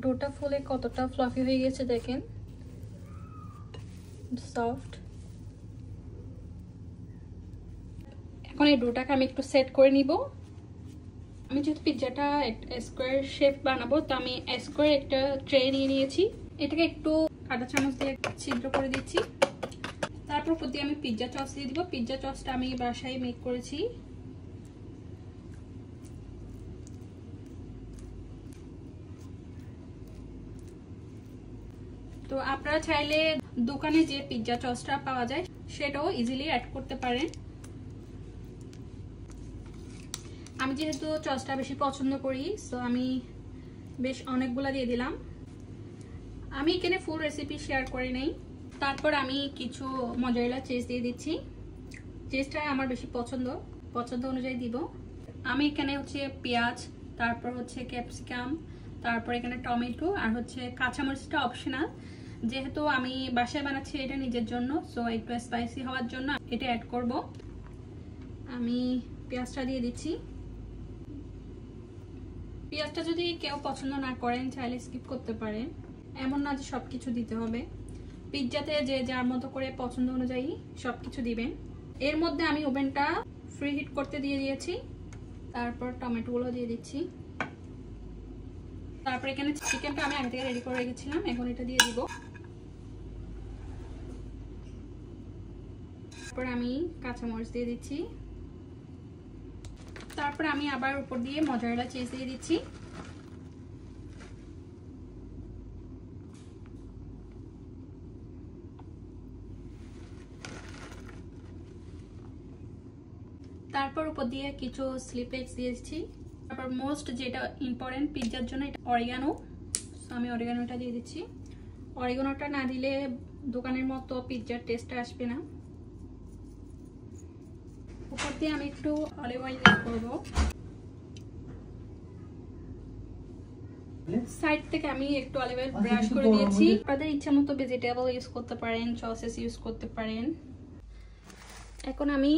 ডোটা ফুলে কতটা ফ্লাফি হয়ে গেছে দেখেন, সফট। এখন এই ডোটাকে আমি একটু সেট করে নিব। আমি যেহেতু পিৎজাটা স্কোয়ার শেপ বানাবো, তো আমি স্কোয়ার একটা ট্রে নিয়ে নিয়েছি। এটাকে একটু কাঁটা চামচ দিয়ে ছিদ্র করে দিচ্ছি। তারপর উপর দিয়ে আমি পিৎজা সস দিয়ে দিব। পিৎজা সসটা আমি বাসায় মেক করেছি। তো আপনারা চাইলে দোকানে যে পিৎজা সসটা পাওয়া যায় সেটাও ইজিলি অ্যাড করতে পারেন। আমি যেহেতু সসটা বেশি পছন্দ করি, সো আমি বেশ অনেকগুলা দিয়ে দিলাম। আমি এখানে ফুল রেসিপি শেয়ার করে নেই। তারপর আমি কিছু মজারেলা চিজ দিয়ে দিচ্ছি। চিজটা আমার বেশি পছন্দ অনুযায়ী দিব। আমি এখানে হচ্ছে পেঁয়াজ, তারপর হচ্ছে ক্যাপসিকাম, তারপর এখানে টমেটো আর হচ্ছে কাঁচামরিচটা অপশনাল। যেহেতু আমি বাসায় বানাচ্ছি এটা নিজের জন্য, সো একটু স্পাইসি হওয়ার জন্য এটা অ্যাড করব। আমি পেঁয়াজটা দিয়ে দিচ্ছি। পেঁয়াজটা যদি কেউ পছন্দ না করেন চাইলে স্কিপ করতে পারেন, এমন না যে সবকিছু দিতে হবে। পিৎজাতে যে যার মতো করে পছন্দ অনুযায়ী সবকিছু দিবেন। এর মধ্যে আমি ওভেনটা ফ্রি হিট করতে দিয়ে দিয়েছি। তারপর টমেটোগুলো দিয়ে দিচ্ছি। তারপর এখানে চিকেনটা আমি আগে থেকে রেডি করে রেখেছিলাম, এখন এটা দিয়ে দিব। তারপর আমি কাঁচামরিচ দিয়ে দিচ্ছি। তারপর আমি আবার উপর দিয়ে মজারেলা চিজ দিয়ে দিচ্ছি। তারপর উপর দিয়ে কিছু স্লিপলেক্স দিয়ে দিচ্ছি। তারপর মোস্ট যেটা ইম্পর্টেন্ট পিৎজার জন্য, এটা অরিগানো। আমি অরিগানোটা দিয়ে দিচ্ছি। অরিগানোটা না দিলে দোকানের মতো পিৎজার টেস্টটা আসবে না। উপর দিয়ে আমি একটু অলিভ অয়েল ইউজ করবো। সাইড থেকে আমি একটু অলিভ অয়েল ব্রাশ করে দিয়েছি। আপনাদের ইচ্ছা মতো ভেজিটেবল ইউজ করতে পারেন, সসেস ইউজ করতে পারেন। এখন আমি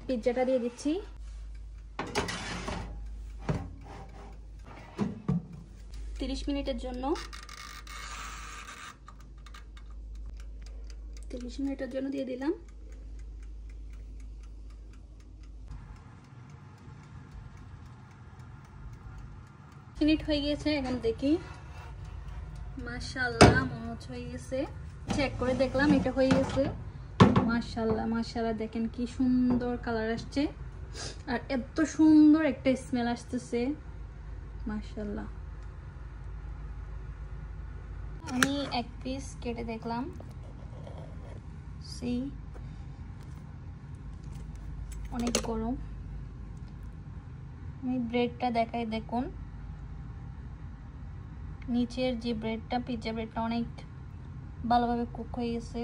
পিৎজাটা দিয়ে দিচ্ছি। তিরিশ মিনিটের জন্য দিয়ে দিলাম। মিনিট হয়ে গিয়েছে, এখন দেখি। মাশাআল্লাহ, মনে হচ্ছে হয়ে গেছে। চেক করে দেখলাম এটা হয়ে গেছে। মাশাআল্লাহ মাশাআল্লাহ, দেখেন কি সুন্দর কালার আসছে আর এত সুন্দর একটা স্মেল আসতেছে। মাশাআল্লাহ। আমি এক পিস কেটে দেখলাম। সি অনেক গরম। আমি ব্রেডটা দেখাই, দেখুন নিচের যে ব্রেডটা, পিৎজা ব্রেডটা অনেক ভালোভাবে কুক হয়ে গেছে।